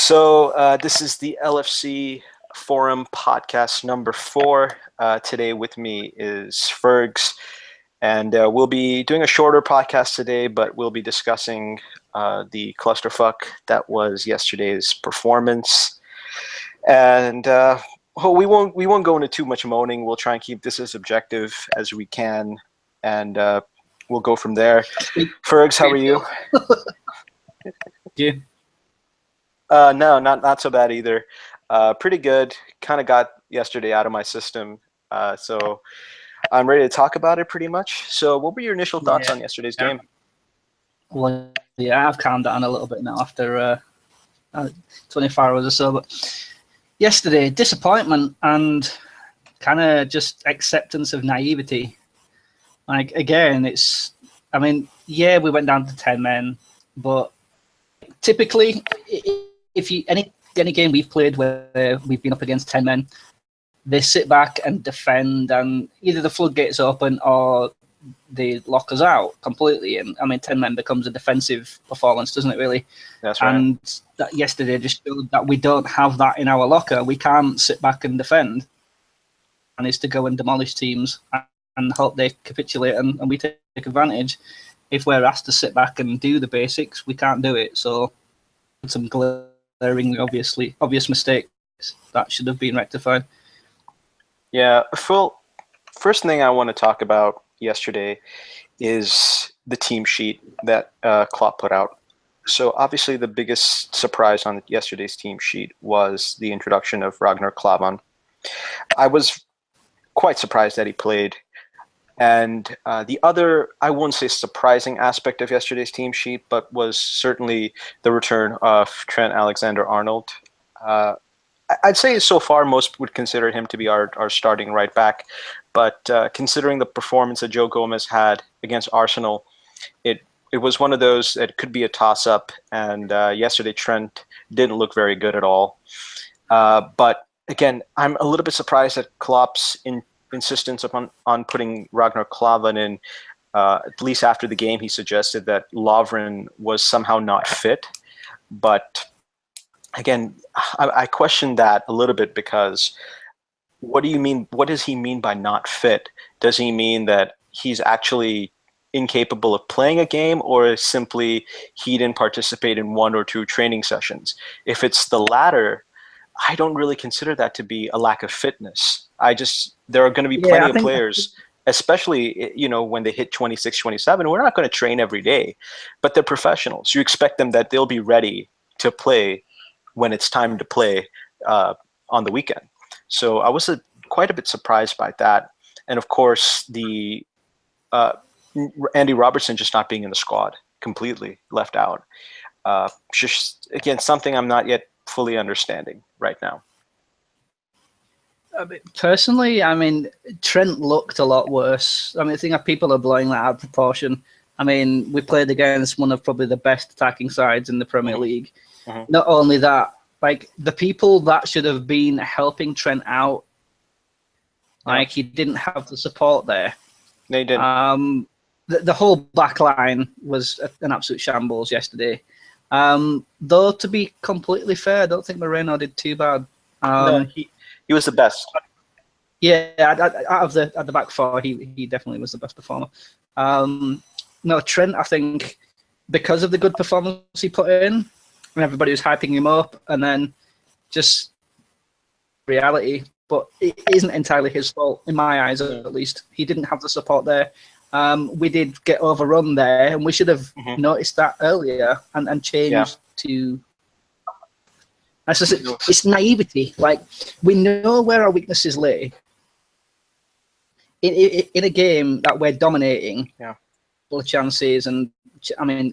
This is the LFC Forum podcast number 4. Today with me is Fergs, and we'll be doing a shorter podcast today, but we'll be discussing the clusterfuck that was yesterday's performance. And we won't go into too much moaning. We'll try and keep this as objective as we can, and we'll go from there. Fergs, how are you? Yeah. No, not so bad either. Pretty good. Kind of got yesterday out of my system, so I'm ready to talk about it pretty much. So what were your initial thoughts on yesterday's game? Well, yeah, I've calmed down a little bit now after 24 hours or so. But yesterday, disappointment and kind of just acceptance of naivety. Like, again, we went down to 10 men, but typically, if you any game we've played where we've been up against 10 men, they sit back and defend, and either the floodgates open or they lock us out completely. And 10 men becomes a defensive performance, doesn't it? Really. That's right. And that yesterday just showed that we don't have that in our locker. We can't sit back and defend, and it's to go and demolish teams and hope they capitulate and we take advantage. If we're asked to sit back and do the basics, we can't do it. So some glaring, obvious mistakes that should have been rectified. Yeah, Phil, first thing I want to talk about yesterday is the team sheet that Klopp put out. So obviously the biggest surprise on yesterday's team sheet was the introduction of Ragnar Klavan. I was quite surprised that he played. And the other, I won't say surprising aspect of yesterday's team sheet, but was certainly the return of Trent Alexander-Arnold. I'd say so far most would consider him to be our starting right back. But considering the performance that Joe Gomez had against Arsenal, it was one of those that could be a toss-up. And yesterday Trent didn't look very good at all. But again, I'm a little bit surprised at Klopp's insistence on putting Ragnar Klavan in. At least after the game, he suggested that Lovren was somehow not fit. But again, I question that a little bit, because what do you mean? What does he mean by not fit? Does he mean that he's actually incapable of playing a game, or simply he didn't participate in 1 or 2 training sessions? If it's the latter, I don't really consider that to be a lack of fitness. There are going to be plenty of players, especially, when they hit 26, 27, we're not going to train every day, but they're professionals. You expect them that they'll be ready to play when it's time to play on the weekend. So I was quite a bit surprised by that. And of course, the Andy Robertson just not being in the squad, completely left out. Just, again, something I'm not yet fully understanding right now. Personally, Trent looked a lot worse. I think that people are blowing that out of proportion. We played against one of probably the best attacking sides in the Premier League. Mm-hmm. Not only that, the people that should have been helping Trent out, he didn't have the support there. They didn't. The whole back line was an absolute shambles yesterday. Though, to be completely fair, I don't think Moreno did too bad. No, he was the best. Yeah, out of the back 4, he definitely was the best performer. No, Trent, I think, because of the good performance he put in, and everybody was hyping him up, and then just reality. But it isn't entirely his fault, in my eyes at least. He didn't have the support there. We did get overrun there, and we should have noticed that earlier and changed to... It's naivety. We know where our weaknesses lay. In a game that we're dominating, full of chances, and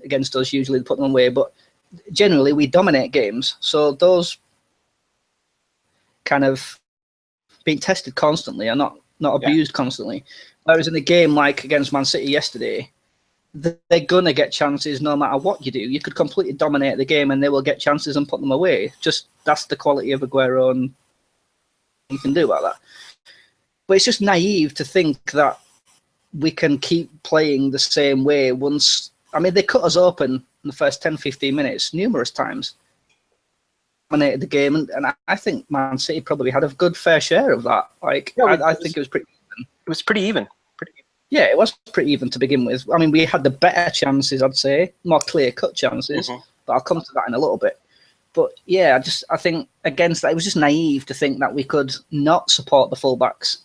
against us usually they put them away, but generally we dominate games. So those kind of being tested constantly are not abused constantly. Whereas in a game like against Man City yesterday, they're going to get chances no matter what you do. You could completely dominate the game and they will get chances and put them away. Just that's the quality of Aguero, and you can do about that. But it's just naive to think that we can keep playing the same way once... they cut us open in the first 10, 15 minutes numerous times. dominated the game, and I think Man City probably had a good fair share of that. Like, yeah, I think it was pretty even. It was pretty even. Yeah, it was pretty even to begin with. I mean, we had the better chances, I'd say, more clear-cut chances, but I'll come to that in a little bit. But yeah, I think against that, it was just naive to think that we could not support the fullbacks.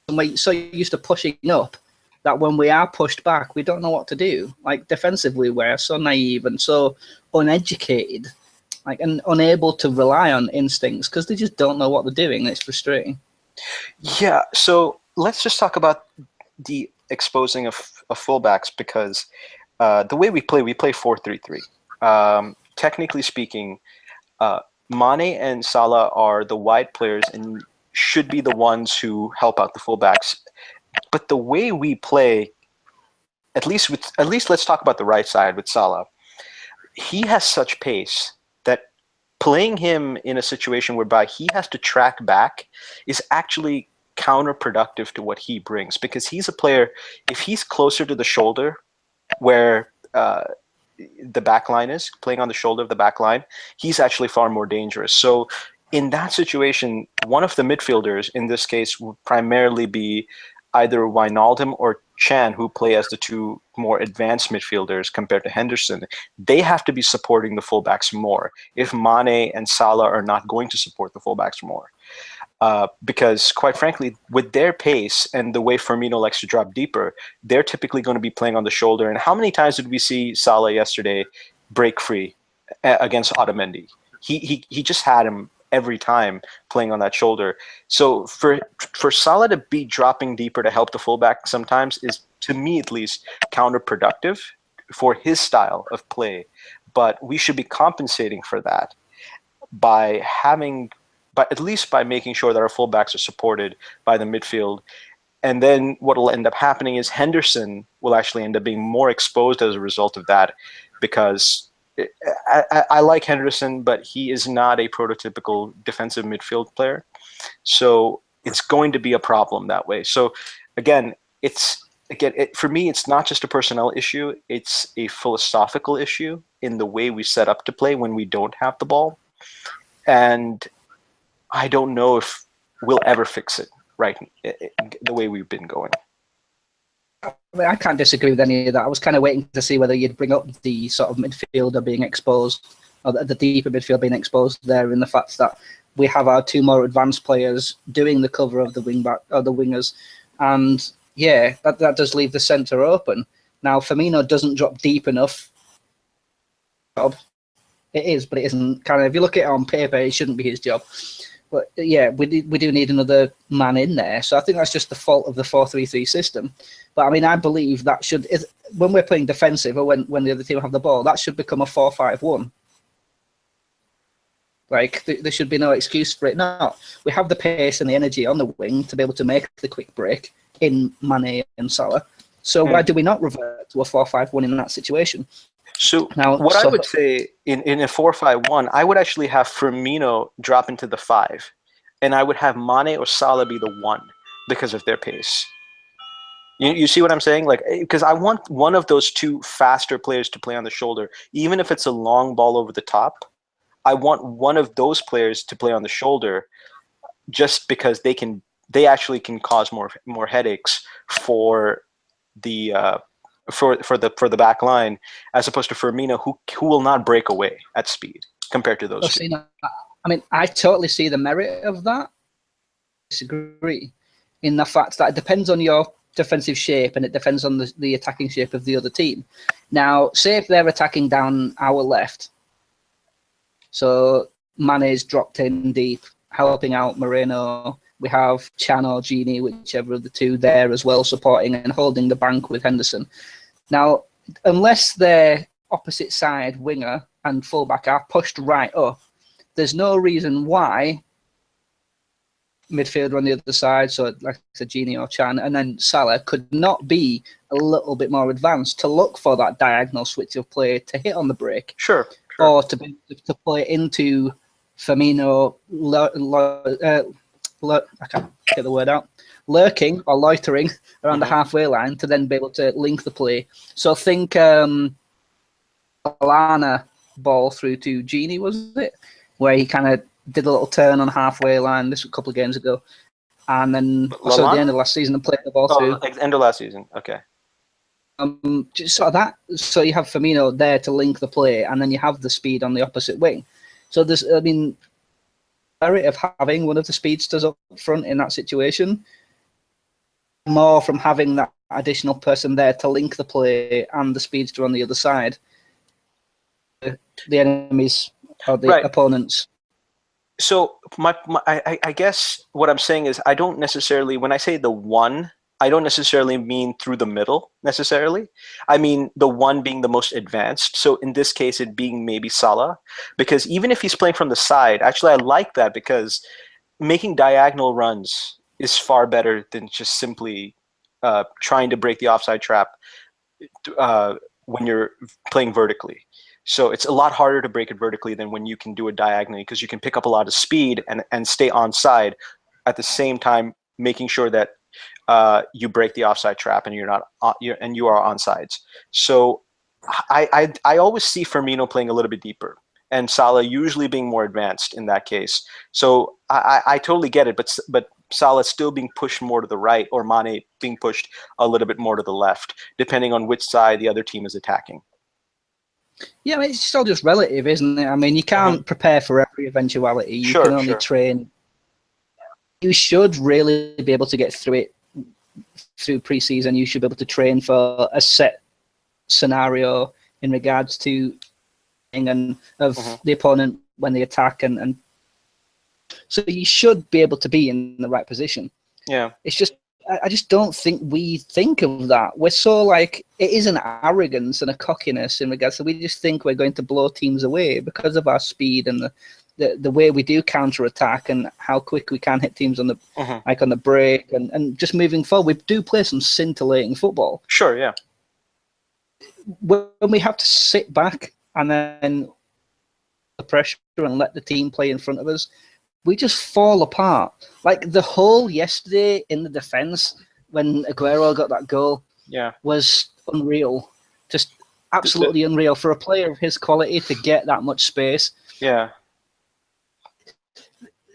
And we're so used to pushing up that when we are pushed back, we don't know what to do. Like, defensively, we're so naive and so uneducated, like, and unable to rely on instincts because they just don't know what they're doing. It's frustrating. Yeah, so let's just talk about the exposing of fullbacks, because the way we play 4-3-3. Technically speaking, Mane and Salah are the wide players and should be the ones who help out the fullbacks. But the way we play, at least let's talk about the right side with Salah. He has such pace that playing him in a situation whereby he has to track back is actually counterproductive to what he brings, because he's a player, if he's closer to the shoulder where the back line is, playing on the shoulder of the back line, he's actually far more dangerous. So in that situation, one of the midfielders, in this case, would primarily be either Wijnaldum or Chan, who play as the two more advanced midfielders compared to Henderson. They have to be supporting the fullbacks more if Mane and Salah are not going to support the fullbacks more. Because quite frankly, with their pace and the way Firmino likes to drop deeper, they're typically going to be playing on the shoulder. And how many times did we see Salah yesterday break free against Otamendi? He just had him every time playing on that shoulder. So for Salah to be dropping deeper to help the fullback sometimes is, to me at least, counterproductive for his style of play. But we should be compensating for that by at least by making sure that our fullbacks are supported by the midfield. And then what will end up happening is Henderson will actually end up being more exposed as a result of that, because I like Henderson, but he is not a prototypical defensive midfield player. So it's going to be a problem that way. So again, for me, it's not just a personnel issue. It's a philosophical issue in the way we set up to play when we don't have the ball. And I don't know if we'll ever fix it right the way we've been going. I mean, I can't disagree with any of that. I was kind of waiting to see whether you'd bring up the sort of midfielder being exposed, or the deeper midfield being exposed there, in the fact that we have our two more advanced players doing the cover of the wing back or the wingers, and yeah, that does leave the centre open. Now Firmino doesn't drop deep enough. It is, but it isn't. Kind of, if you look at it on paper, it shouldn't be his job. But yeah, we do need another man in there. So I think that's just the fault of the 4-3-3 system. But I mean, I believe that when we're playing defensive or when the other team have the ball, that should become a 4-5-1. Like, there should be no excuse for it. No, we have the pace and the energy on the wing to be able to make the quick break in Mane and Salah. So why do we not revert to a 4-5-1 in that situation? So I would say in a 4-5-1, I would actually have Firmino drop into the 5, and I would have Mane or Salah be the 1 because of their pace. You see what I'm saying? Like, because I want one of those two faster players to play on the shoulder, even if it's a long ball over the top. I want one of those players to play on the shoulder, just because they actually can cause more headaches for the for the back line, as opposed to Firmino, who will not break away at speed compared to those two. I mean, I totally see the merit of that. I disagree in the fact that it depends on your defensive shape and it depends on the attacking shape of the other team. Now, say if they're attacking down our left, so Mane's dropped in deep, helping out Moreno. We have Chan or Gini, whichever of the two, there as well, supporting and holding the bank with Henderson. Now, unless their opposite side winger and fullback are pushed right up, there's no reason why midfielder on the other side, so like I said, Gini or Chan, and then Salah could not be a little bit more advanced to look for that diagonal switch of play to hit on the break. Sure. Or to play into Firmino, I can't get the word out, lurking or loitering around the halfway line to then be able to link the play. So think Alana ball through to Gini, was it? where he kind of did a little turn on halfway line. This was a couple of games ago, and then also at the end of last season and played the ball through. Like the end of last season. Okay. Just sort of that. So you have Firmino there to link the play, and then you have the speed on the opposite wing. So there's, I mean, merit of having one of the speedsters up front in that situation, more from having that additional person there to link the play and the speedster on the other side. The enemies or the opponents. So I guess what I'm saying is I don't necessarily, when I say the one, I don't necessarily mean through the middle necessarily. I mean the one being the most advanced. So in this case, it being maybe Salah, because even if he's playing from the side, actually I like that because making diagonal runs is far better than just simply trying to break the offside trap when you're playing vertically. So it's a lot harder to break it vertically than when you can do it diagonally, because you can pick up a lot of speed and stay onside at the same time, making sure that you break the offside trap and you are onsides. So I always see Firmino playing a little bit deeper and Salah usually being more advanced in that case. So I totally get it, but Salah still being pushed more to the right, or Mane being pushed a little bit more to the left, depending on which side the other team is attacking. Yeah, I mean, it's still just relative, isn't it? I mean, you can't prepare for every eventuality. You can only train. You should really be able to get through it through pre-season. You should be able to train for a set scenario in regards to and of the opponent when they attack, and so you should be able to be in the right position. Yeah, it's just I just don't think we think of that. We're so like, it is an arrogance and a cockiness in regards to, we just think we're going to blow teams away because of our speed and the way we do counter attack and how quick we can hit teams on the like on the break and just moving forward. We do play some scintillating football. Sure, yeah. When we have to sit back and then the pressure and let the team play in front of us, we just fall apart. Like the whole yesterday in the defense when Aguero got that goal was unreal. Just absolutely unreal for a player of his quality to get that much space. Yeah.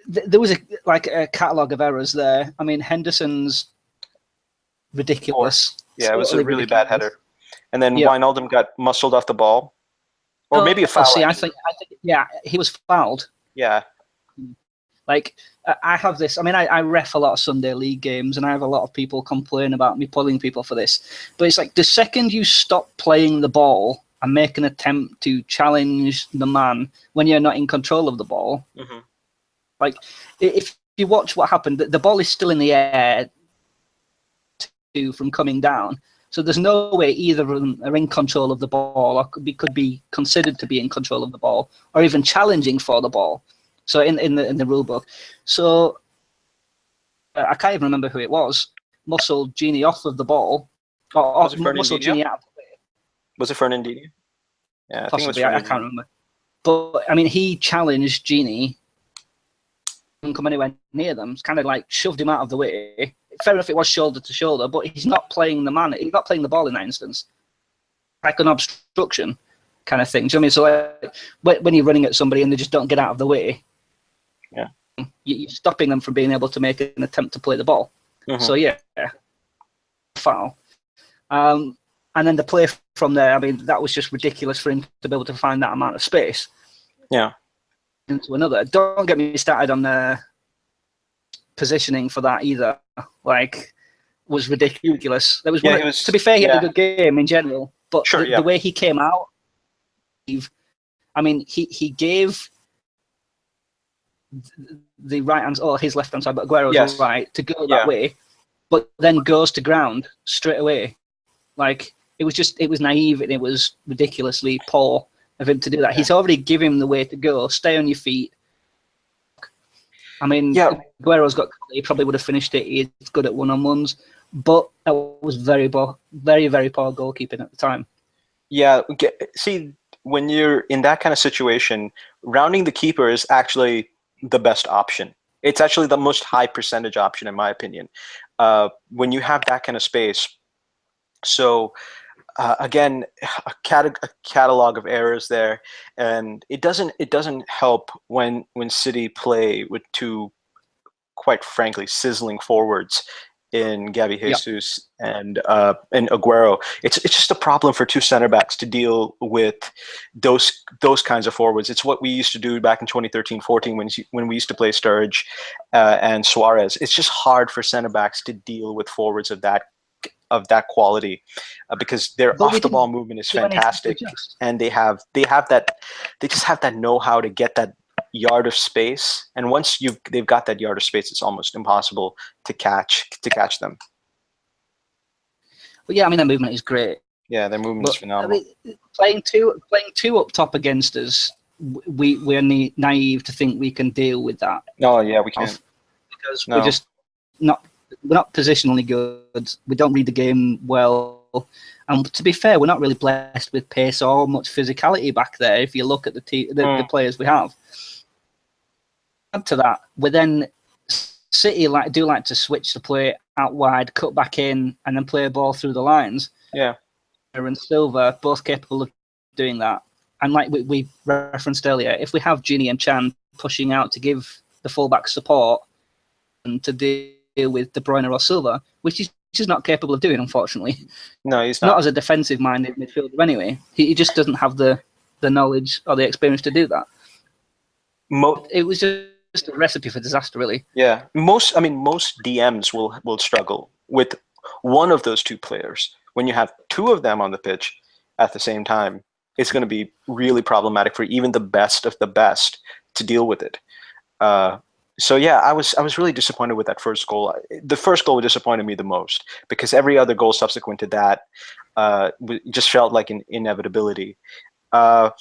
There was a catalogue of errors there. I mean, Henderson's ridiculous. Yeah, it was a really bad header. And then Wijnaldum got muscled off the ball. Or maybe a foul. See, I think he was fouled. Yeah. Like, I have this, I mean, I ref a lot of Sunday League games, and I have a lot of people complain about me pulling people for this. But it's like, the second you stop playing the ball and make an attempt to challenge the man when you're not in control of the ball, like, if you watch what happened, the ball is still in the air from coming down. So there's no way either of them are in control of the ball, or could be considered to be in control of the ball, or even challenging for the ball. So in the rule book, so I can't even remember who it was. Muscled Genie off of the ball, or muscled Genie out of the way. Was it Fernandinho? Yeah, possibly. I can't remember. But I mean, he challenged Genie. Didn't come anywhere near them. It's kind of like shoved him out of the way. Fair enough, it was shoulder to shoulder, but he's not playing the man. He's not playing the ball in that instance. Like an obstruction kind of thing. Do you know what I mean? So like, when you're running at somebody and they just don't get out of the way. Yeah, you're stopping them from being able to make an attempt to play the ball. So foul. And then the play from there, I mean, that was just ridiculous for him to be able to find that amount of space. Yeah. Into another. Don't get me started on the positioning for that either. Like, was ridiculous. There was one. To be fair, he had a good game in general, but the way he came out, I mean, he gave the right hand, or his left hand side, but Aguero's right to go that way, but then goes to ground straight away. Like, it was naive and it was ridiculously poor of him to do that. He's already given him the way to go. Stay on your feet. I mean, Aguero's he probably would have finished it. He's good at one-on-ones, but that was very, very poor goalkeeping at the time. Yeah, see, when you're in that kind of situation, rounding the keeper is actually the best option. It's actually the most high percentage option, in my opinion, when you have that kind of space. So again, a catalog of errors there, and it doesn't help when City play with two, quite frankly, sizzling forwards in Gabby Yeah. Jesus and Aguero. It's just a problem for two center backs to deal with those kinds of forwards. It's what we used to do back in 2013-14 when we used to play Sturridge and Suarez. It's just hard for center backs to deal with forwards of that quality because their off the ball movement is fantastic, and they just have that know-how to get that yard of space, and once they've got that yard of space, it's almost impossible to catch them. Well, yeah, I mean, their movement is great. Yeah, their movement is phenomenal. I mean, playing two up top against us, we're naive to think we can deal with that. No, yeah, we can't, because we're just not positionally good. We don't read the game well. And to be fair, we're not really blessed with pace or much physicality back there. If you look at the players we have, add to that, we then City do like to switch the play out wide, cut back in, and then play a ball through the lines. Yeah, and Silva both capable of doing that. And like we referenced earlier, if we have Gini and Chan pushing out to give the fullback support and to deal with De Bruyne or Silva, which is just not capable of doing, unfortunately. No, he's not. Not as a defensive-minded midfielder anyway. He just doesn't have the knowledge or the experience to do that. It was just a recipe for disaster, really. Yeah, most DMs will struggle with one of those two players. When you have two of them on the pitch at the same time, it's going to be really problematic for even the best of the best to deal with it. So yeah, I was really disappointed with that first goal. The first goal disappointed me the most because every other goal subsequent to that just felt like an inevitability. I'm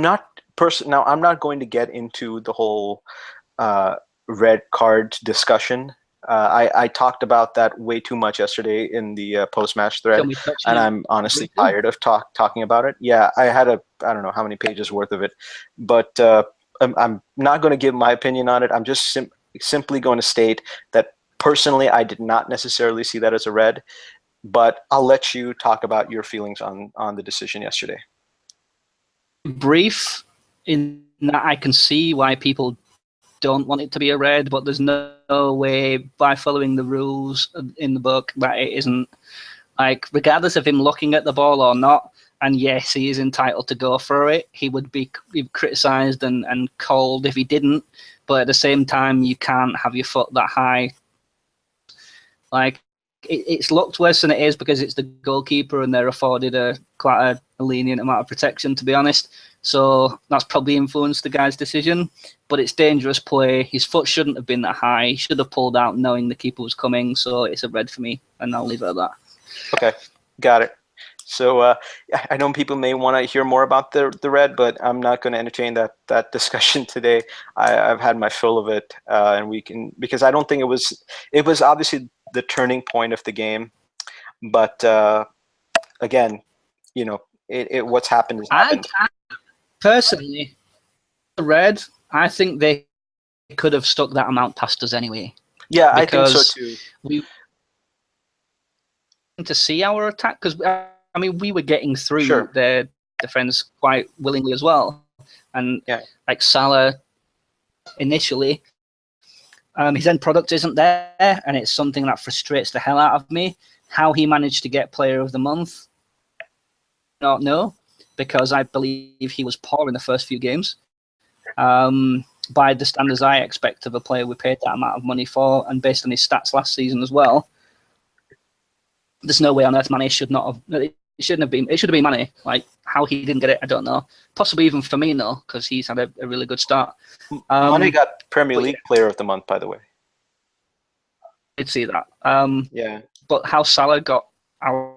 not going to get into the whole red card discussion. I talked about that way too much yesterday in the post-match thread, and I'm honestly tired of talking about it. Yeah, I had I don't know how many pages worth of it, but I'm not going to give my opinion on it. I'm just simply going to state that personally, I did not necessarily see that as a red, but I'll let you talk about your feelings on the decision yesterday. Brief in that I can see why people don't want it to be a red, but there's no way by following the rules in the book that it isn't, like, regardless of him looking at the ball or not. And yes, he is entitled to go for it. He would be criticised and called if he didn't. But at the same time, you can't have your foot that high. Like, it's looked worse than it is because it's the goalkeeper and they're afforded quite a lenient amount of protection, to be honest. So that's probably influenced the guy's decision. But it's dangerous play. His foot shouldn't have been that high. He should have pulled out knowing the keeper was coming. So it's a red for me, and I'll leave it at that. Okay, got it. So I know people may want to hear more about the red, but I'm not going to entertain that discussion today. I've had my fill of it, and we can, because I don't think it was obviously the turning point of the game, but again, what's happened is happened. I personally, the red, I think they could have stuck that amount past us anyway. Yeah, I think so too. We to see our attack because. I mean, we were getting through their defense quite willingly as well. And like Salah, initially, his end product isn't there, and it's something that frustrates the hell out of me. How he managed to get Player of the Month, I don't know, because I believe he was poor in the first few games. By the standards I expect of a player we paid that amount of money for, and based on his stats last season as well, there's no way on earth Mane should not have. It shouldn't have been. It should have been Mane. Like, how he didn't get it, I don't know. Possibly even Firmino, because he's had a really good start. Mane got Premier League Player of the Month, by the way. I did see that. Yeah. But how Salah got our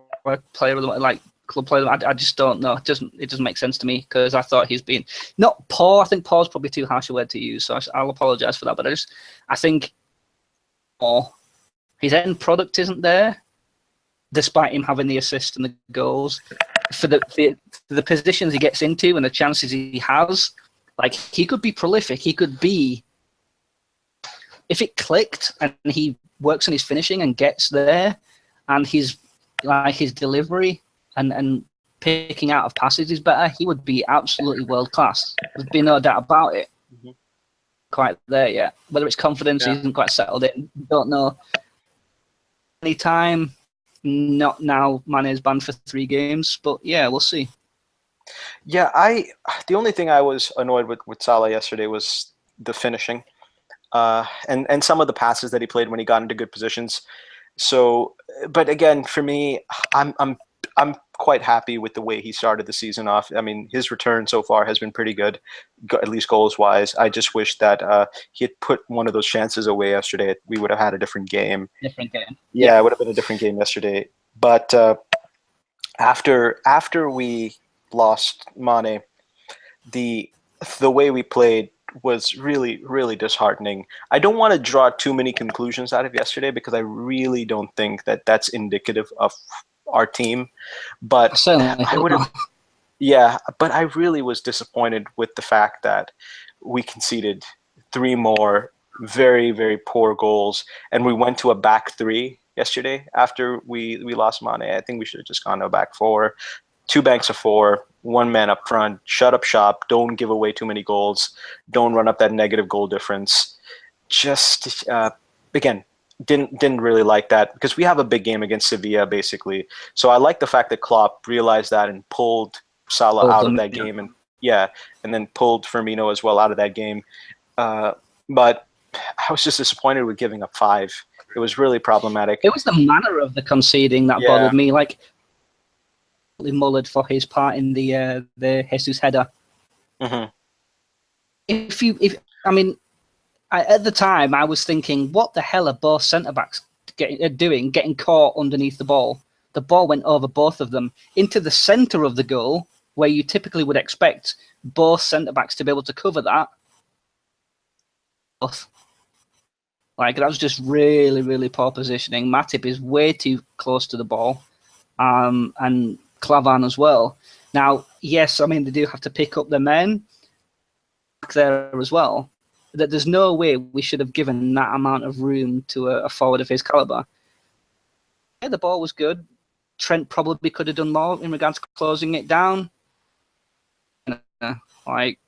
Player of the Month, like club Player of the Month, I just don't know. It doesn't make sense to me, because I thought he's been not poor. I think poor is probably too harsh a word to use, so I'll apologise for that. But I think his end product isn't there. Despite him having the assists and the goals, for the positions he gets into and the chances he has, like, he could be prolific. He could be, if it clicked and he works on his finishing and gets there, and his delivery, and picking out of passes is better, he would be absolutely world class. There's been no doubt about it. Mm-hmm. Quite there yet. Whether it's confidence, he isn't quite settled in. Don't know. Anytime, not now. Mane's banned for 3 games, but yeah, we'll see. Yeah, the only thing I was annoyed with Salah yesterday was the finishing, and some of the passes that he played when he got into good positions. So, but again, for me, I'm quite happy with the way he started the season off. I mean, his return so far has been pretty good, at least goals wise. I just wish that he had put one of those chances away yesterday. We would have had a different game. Yeah, it would have been a different game yesterday. But after we lost Mane, the way we played was really, really disheartening. I don't want to draw too many conclusions out of yesterday because I really don't think that that's indicative of our team. But I would have, but I really was disappointed with the fact that we conceded 3 more very, very poor goals, and we went to a back 3 yesterday after we lost Mane. I think we should have just gone to a back 4. 2 banks of 4, 1 man up front, shut up shop, don't give away too many goals, don't run up that negative goal difference. Just, again, didn't really like that because we have a big game against Sevilla, basically. So I like the fact that Klopp realized that and pulled Salah out of that game, and then pulled Firmino as well out of that game. But I was just disappointed with giving up 5. It was really problematic. It was the manner of the conceding that bothered me. Like, mullered for his part in the Jesus header. Mm-hmm. At the time I was thinking, what the hell are both centre backs getting caught underneath the ball? The ball went over both of them into the centre of the goal, where you typically would expect both centre backs to be able to cover that. Like, that was just really, really poor positioning. Matip is way too close to the ball, and Clavan as well. Now, yes, I mean, they do have to pick up their men back there as well. That there's no way we should have given that amount of room to a forward of his caliber. Yeah, the ball was good. Trent probably could have done more in regards to closing it down. Like,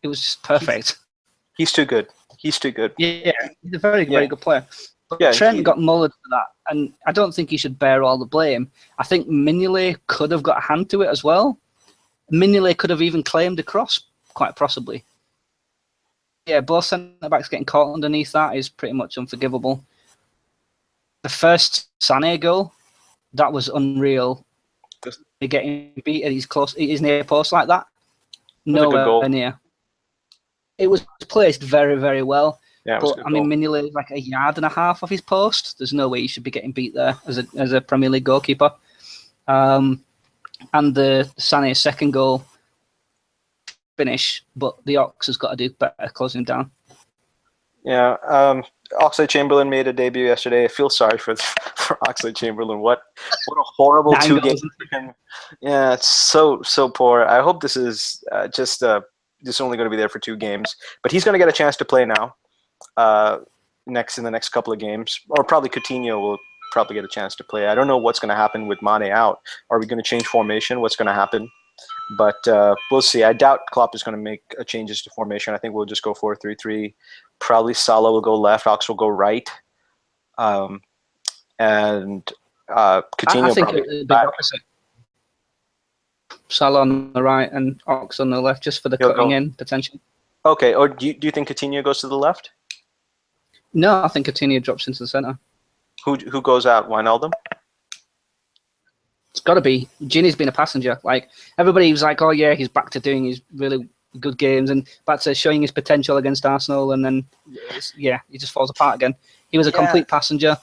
it was just perfect. He's too good. He's too good. Yeah, he's a very, very good player. But Trent got mullered for that, and I don't think he should bear all the blame. I think Mignolet could have got a hand to it as well. Mignolet could have even claimed a cross, quite possibly. Yeah, both centre-backs getting caught underneath that is pretty much unforgivable. The first Sané goal, that was unreal. Getting beat at his near post like that. Nowhere near. It was placed very, very well. Yeah, but I mean, Mignolet is like 1.5 yards off his post. There's no way he should be getting beat there as a Premier League goalkeeper. And the Sané second goal finish, but the Ox has got to do better closing him down. Yeah, Oxlade-Chamberlain made a debut yesterday. I feel sorry for Oxlade-Chamberlain. What a horrible 2 games for him. Yeah, it's so poor. I hope this is just only going to be there for 2 games, but he's going to get a chance to play now. In the next couple of games, or probably Coutinho will probably get a chance to play. I don't know what's going to happen with Mane out. Are we going to change formation? What's going to happen? But we'll see. I doubt Klopp is going to make changes to formation. I think we'll just go 4-3-3. Probably Salah will go left, Ox will go right, and Coutinho I think probably it'll be the opposite. Salah on the right and Ox on the left, just for the cutting in potential. Okay, or do you think Coutinho goes to the left? No, I think Coutinho drops into the centre. Who goes out? Wijnaldum? It's got to be. Gini's been a passenger. Like, everybody was like, oh yeah, he's back to doing his really good games and back to showing his potential against Arsenal, and then he just falls apart again. He was a complete passenger.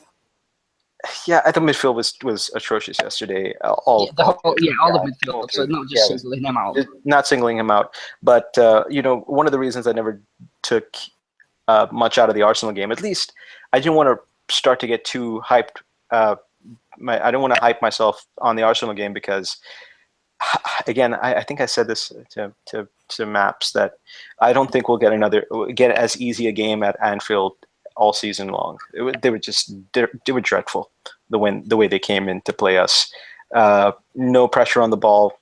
Yeah, I thought midfield was atrocious yesterday. All the midfield. So not just singling him out. Not singling him out, but one of the reasons I never took much out of the Arsenal game, at least I didn't want to start to get too hyped. I don't want to hype myself on the Arsenal game because, again, I think I said this to Maps that I don't think we'll get as easy a game at Anfield all season long. They were dreadful the way they came in to play us. no pressure on the ball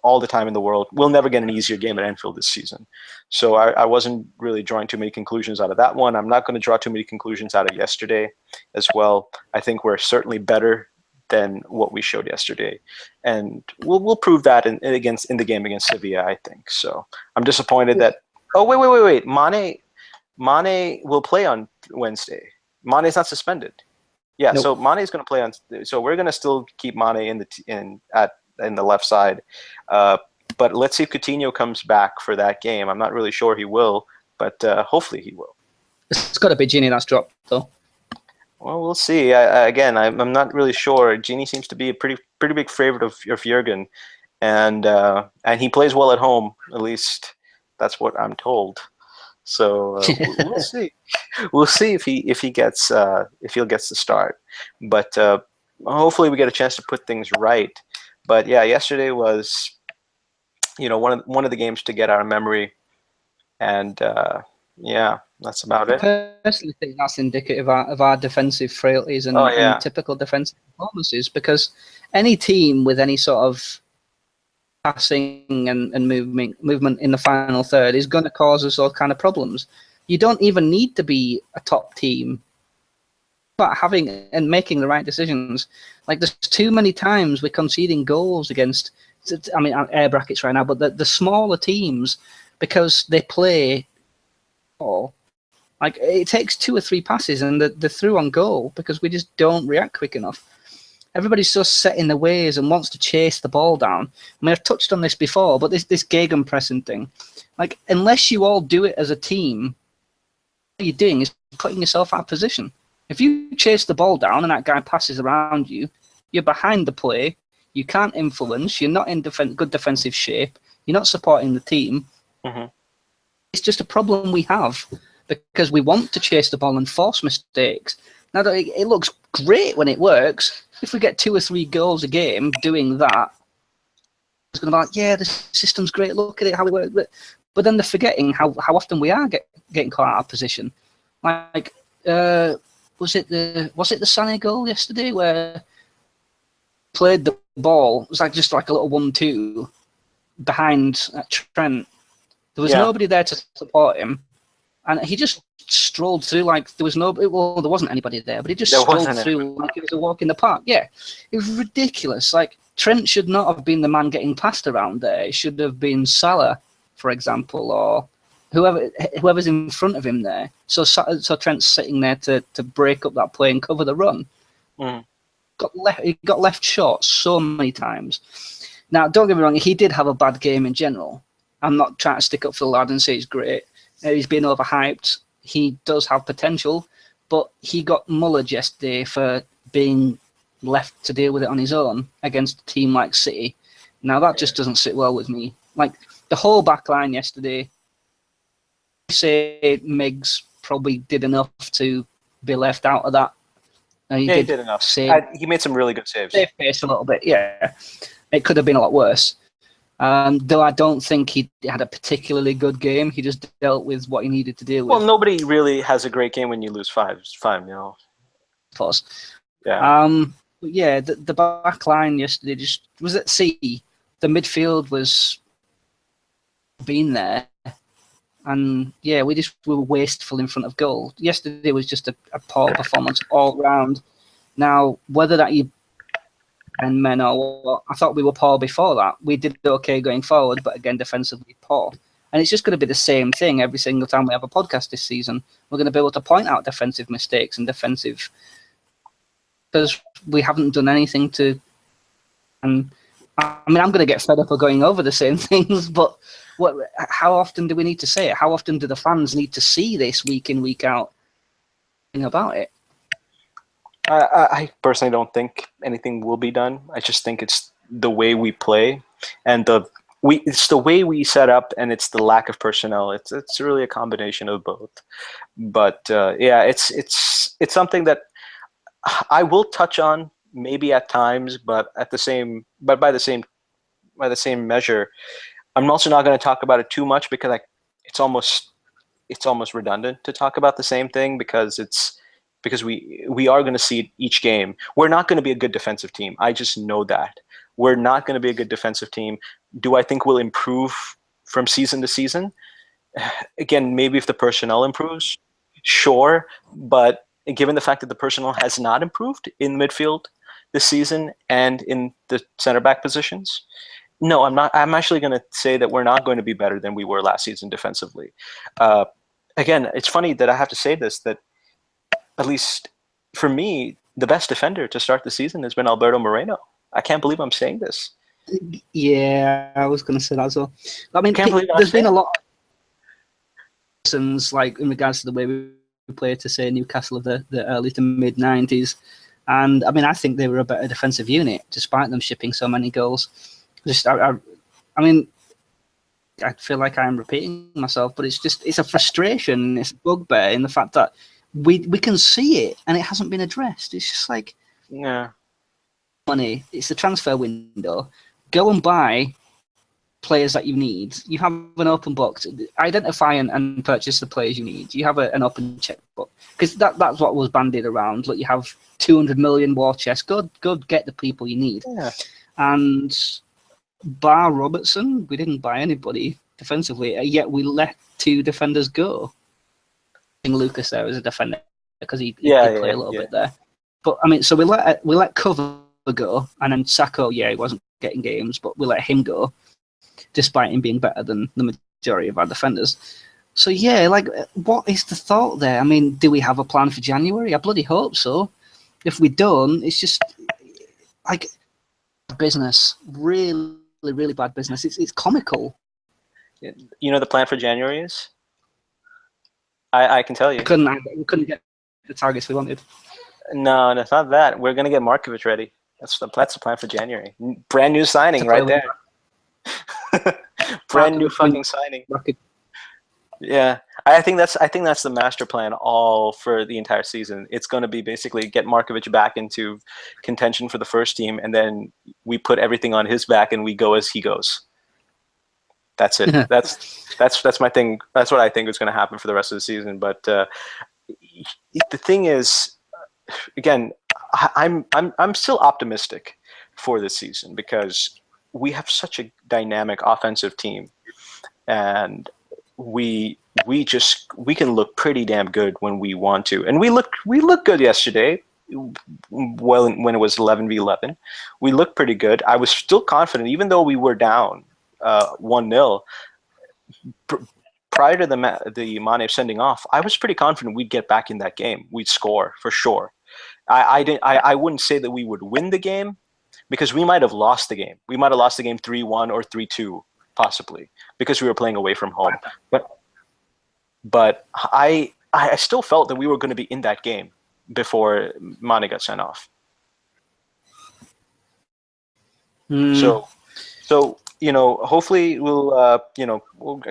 all the time in the world. We'll never get an easier game at Anfield this season. So I wasn't really drawing too many conclusions out of that one. I'm not going to draw too many conclusions out of yesterday as well. I think we're certainly better than what we showed yesterday, and we'll prove that in the game against Sevilla, I think. So I'm disappointed that. Oh wait! Mane will play on Wednesday. Mane's not suspended. Yeah, Nope. so Mane's going to play on. So we're going to still keep Mane in the left side, but let's see if Coutinho comes back for that game. I'm not really sure he will, but hopefully he will. It's got to be Gini that's dropped, though. Well, we'll see. I'm not really sure. Gini seems to be a pretty big favorite of Jurgen, and he plays well at home. At least that's what I'm told. So we'll see. We'll see if he gets the start. But hopefully we get a chance to put things right. But yeah, yesterday was, one of the games to get out of memory, and yeah, that's about it. I personally think that's indicative of our defensive frailties and typical defensive performances, because any team with any sort of passing and movement in the final third is going to cause us all kind of problems. You don't even need to be a top team, but having and making the right decisions. Like, there's too many times we're conceding goals against, I mean, air brackets right now, but the smaller teams, because they play ball. Like, it takes 2 or 3 passes and they're through on goal because we just don't react quick enough. Everybody's so set in their ways and wants to chase the ball down. I mean, I've touched on this before, but this gegenpressing thing, like, unless you all do it as a team, what you're doing is putting yourself out of position. If you chase the ball down and that guy passes around you, you're behind the play, you can't influence, you're not in good defensive shape, you're not supporting the team. Mm-hmm. It's just a problem we have because we want to chase the ball and force mistakes. Now, it looks great when it works. If we get 2 or 3 goals a game doing that, it's going to be like, yeah, the system's great, look at it, how it works. But then they're forgetting how often we are getting caught out of position. Like, was it the Sané goal yesterday where played the ball? It was just like a little 1-2 behind Trent. There was nobody there to support him, and he just strolled through like there was nobody. Well, there wasn't anybody there, but he just strolled through like it was a walk in the park. Yeah, it was ridiculous. Like, Trent should not have been the man getting passed around there. It should have been Salah, for example, or whoever's in front of him there. So Trent's sitting there to break up that play and cover the run. Mm. He got left short so many times. Now, don't get me wrong, he did have a bad game in general. I'm not trying to stick up for the lad and say he's great. He's been overhyped. He does have potential, but he got mullered yesterday for being left to deal with it on his own against a team like City. Now, that just doesn't sit well with me. Like, the whole back line yesterday, I say Miggs probably did enough to be left out of that. He did enough. He made some really good saves. Save pace a little bit, yeah. It could have been a lot worse. Though I don't think he had a particularly good game. He just dealt with what he needed to deal with. Well, nobody really has a great game when you lose 5-5, Of course. Yeah. But yeah, the back line yesterday just was at sea. The midfield was being there. And yeah, we were wasteful in front of goal. Yesterday was just a poor performance all round. Now, whether that you and men or what, I thought we were poor before that. We did okay going forward, but again, defensively poor. And it's just going to be the same thing every single time we have a podcast this season. We're going to be able to point out defensive mistakes and defensive, because we haven't done anything to. And I mean, I'm going to get fed up of going over the same things, but how often do we need to say it? How often do the fans need to see this week in, week out about it? I personally don't think anything will be done. I just think it's the way we play, and it's the way we set up, and it's the lack of personnel. It's really a combination of both. But yeah, it's something that I will touch on maybe at times, but by the same measure, I'm also not going to talk about it too much because it's almost redundant to talk about the same thing, because because we are going to see it each game. We're not going to be a good defensive team. I just know that. We're not going to be a good defensive team. Do I think we'll improve from season to season? Again, maybe if the personnel improves, sure. But given the fact that the personnel has not improved in midfield this season and in the center back positions, no, I'm not. I'm actually going to say that we're not going to be better than we were last season defensively. Again, it's funny that I have to say this, that at least for me, the best defender to start the season has been Alberto Moreno. I can't believe I'm saying this. Yeah, I was going to say that as well. I mean, there's been a lot of reasons, like in regards to the way we play, to say Newcastle of the early to mid 90s. And I mean, I think they were a better defensive unit, despite them shipping so many goals. I mean, I feel like I'm repeating myself, but it's a frustration, it's a bugbear in the fact that we can see it and it hasn't been addressed. It's just like, money. It's the transfer window. Go and buy players that you need. You have an open book. Identify and purchase the players you need. You have an open checkbook, because that's what was bandied around. Look, you have 200 million war chest. Go get the people you need. Yeah. And bar Robertson, we didn't buy anybody defensively, yet we let 2 defenders go. Lucas there as a defender, because he did play a little bit there. But I mean, so we let Cover go, and then Sacco, he wasn't getting games, but we let him go, despite him being better than the majority of our defenders. So like, what is the thought there? I mean, do we have a plan for January? I bloody hope so. If we don't, it's just like business, really, really bad business. It's comical. You know the plan for January is? I can tell you. We couldn't get the targets we wanted. No, it's not that. We're gonna get Markovic ready. That's the plan for January. Brand new signing right there. Brand new fucking signing. Yeah, I think that's the master plan all for the entire season. It's going to be basically get Markovic back into contention for the first team, and then we put everything on his back and we go as he goes. That's it. That's my thing. That's what I think is going to happen for the rest of the season. But the thing is, again, I'm still optimistic for this season because we have such a dynamic offensive team, and we can look pretty damn good when we want to, and we looked good yesterday. Well, when it was 11v11, we looked pretty good. I was still confident, even though we were down 1-0. Prior to the Mane sending off, I was pretty confident we'd get back in that game. We'd score for sure. I wouldn't say that we would win the game, because we might have lost the game. We might have lost the game 3-1 or 3-2, possibly, because we were playing away from home. But I still felt that we were going to be in that game before Mane got sent off. So hopefully I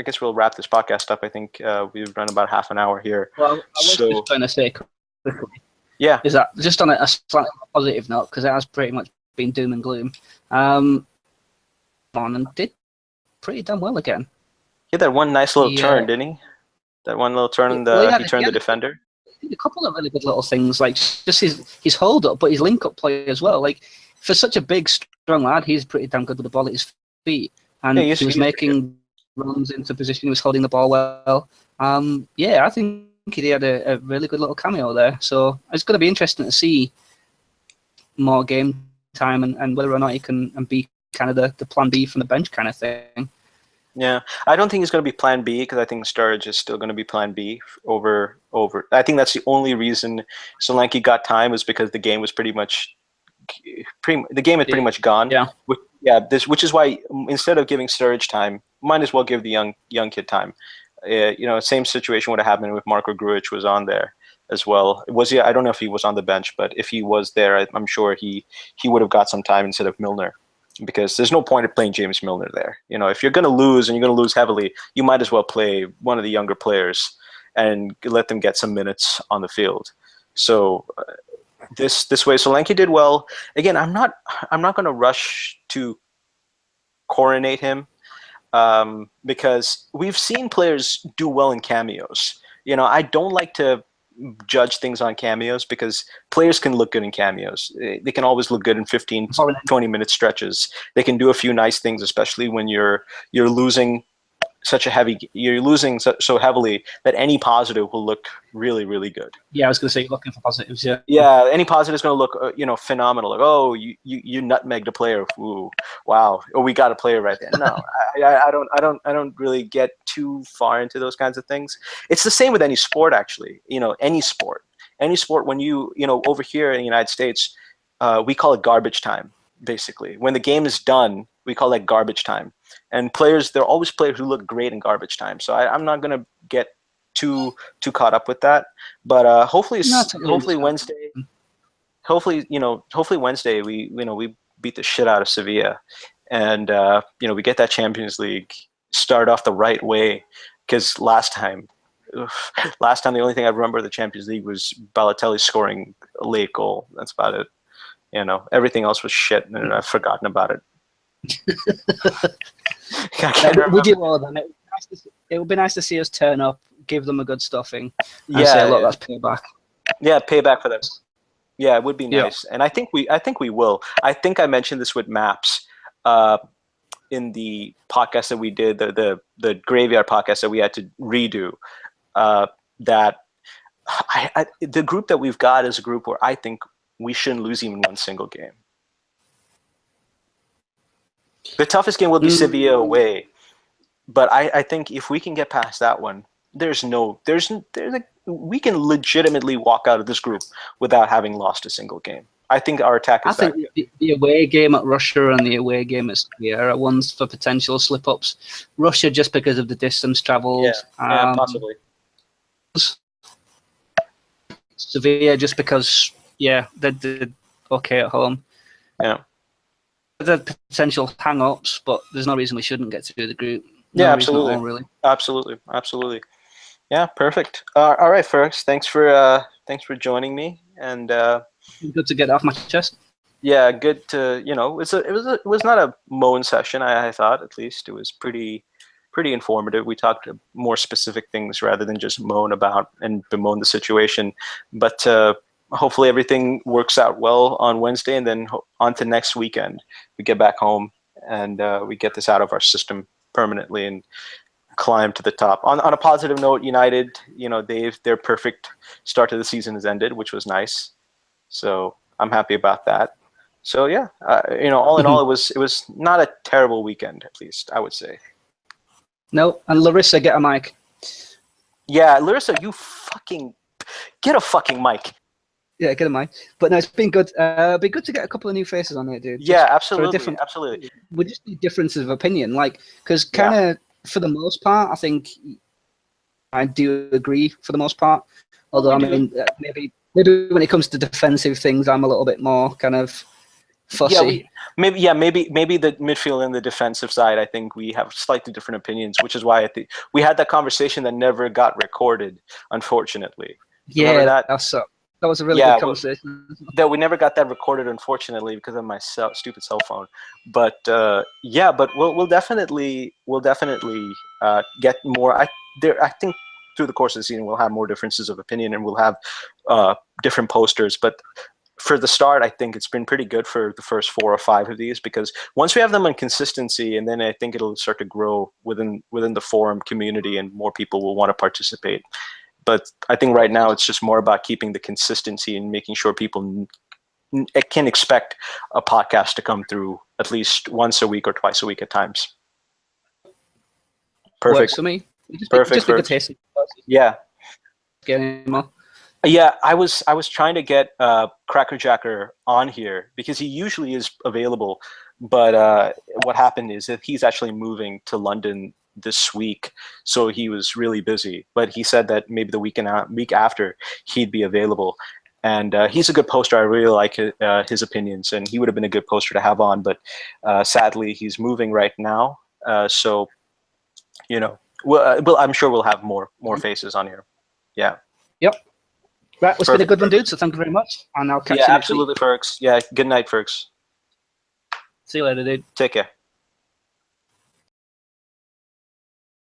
guess we'll wrap this podcast up. I think we've run about half an hour here. Well, I was just trying to say quickly. Yeah. Is that just on a slightly positive note, because it has pretty much been doom and gloom. On and did pretty damn well again. He had that one nice little turn, didn't he? That one little turn, he turned the defender. A couple of really good little things, like just his hold up, but his link up play as well. Like, for such a big, strong lad, he's pretty damn good with the ball at his feet, and he was making runs into position. He was holding the ball well. I think he had a really good little cameo there. So it's going to be interesting to see more game time and whether or not he can be kind of the plan B from the bench kind of thing. Yeah, I don't think it's going to be plan B, because I think Sturridge is still going to be plan B over. I think that's the only reason Solanke got time, was because the game was pretty much gone. Yeah. Which is why instead of giving Sturridge time, might as well give the young kid time. Same situation would have happened if Marko Grujic was on there as well. I don't know if he was on the bench, but if he was there, I'm sure he would have got some time instead of Milner, because there's no point of playing James Milner there. If you're going to lose, and you're going to lose heavily, you might as well play one of the younger players and let them get some minutes on the field. So this way, Solanke did well. Again, I'm not going to rush to coronate him, because we've seen players do well in cameos. I don't like to judge things on cameos because players can look good in cameos. They can always look good in 15, 20-minute stretches. They can do a few nice things, especially when you're losing so heavily that any positive will look really, really good. Yeah, I was going to say looking for positives. Yeah. Yeah, any positive is going to look, phenomenal. Like, oh, you nutmegged a player. Ooh, wow. Oh, we got a player right there. No, I don't really get too far into those kinds of things. It's the same with any sport, actually. Any sport. When over here in the United States, we call it garbage time. Basically, when the game is done, we call that garbage time. And players, there are always players who look great in garbage time. So I'm not going to get too caught up with that. But hopefully Wednesday, hopefully Wednesday we beat the shit out of Sevilla, and we get that Champions League start off the right way. Because last time the only thing I remember of the Champions League was Balotelli scoring a late goal. That's about it. Everything else was shit, and I've forgotten about it. We do all of them. It would be nice to see us turn up, give them a good stuffing, and yeah, say, look, that's payback. Yeah, payback for them. Yeah, it would be nice, and I think we will. I think I mentioned this with Maps in the podcast that we did, the Graveyard podcast that we had to redo. That the group that we've got is a group where I think we shouldn't lose even one single game. The toughest game will be Sevilla away, but I think if we can get past that one, we can legitimately walk out of this group without having lost a single game. I think our attack is. I think the away game at Russia and the away game at Sevilla are ones for potential slip-ups. Russia just because of the distance travelled. Yeah, possibly. Sevilla just because, they did okay at home. Yeah. The potential hang-ups, but there's no reason we shouldn't get through the group. Yeah, absolutely. Really. Absolutely. Yeah, perfect. All right, Fergs. Thanks for joining me, and good to get off my chest. Yeah, good to it was not a moan session. I thought, at least it was pretty informative. We talked more specific things rather than just moan about and bemoan the situation. But hopefully everything works out well on Wednesday, and then on to next weekend. We get back home and we get this out of our system permanently and climb to the top. On a positive note, United, their perfect start to the season has ended, which was nice. So I'm happy about that. So yeah, all in all, it was not a terrible weekend, at least I would say. No, and Larissa, get a mic. Yeah, Larissa, you fucking get a fucking mic. Yeah, get a mic. But no, it's been good. It'd be good to get a couple of new faces on here, dude. Yeah, absolutely, absolutely. We just need differences of opinion, because kind of for the most part, I think I do agree for the most part. Although maybe when it comes to defensive things, I'm a little bit more kind of fussy. Maybe the midfield and the defensive side, I think we have slightly different opinions, which is why I think we had that conversation that never got recorded, unfortunately. Yeah, that was a really good conversation. That we never got that recorded, unfortunately, because of my stupid cell phone. But we'll definitely get more. I think through the course of the season we'll have more differences of opinion, and we'll have different posters. But for the start, I think it's been pretty good for the first 4 or 5 of these, because once we have them on consistency, and then I think it'll start to grow within the forum community, and more people will want to participate. But I think right now it's just more about keeping the consistency and making sure people can expect a podcast to come through at least once a week or twice a week at times. Perfect. Works for me. Perfect. Yeah. Yeah, I was trying to get Crackerjacker on here because he usually is available, but what happened is that he's actually moving to London this week, so he was really busy. But he said that maybe the week after he'd be available, and he's a good poster. I really like his opinions, and he would have been a good poster to have on. But sadly, he's moving right now, so I'm sure we'll have more faces on here. Yeah. Yep. Right, it's been a good one, dude. So thank you very much, and I'll catch you next week. Yeah, absolutely, Fergs. Yeah, good night, Fergs. See you later, dude. Take care.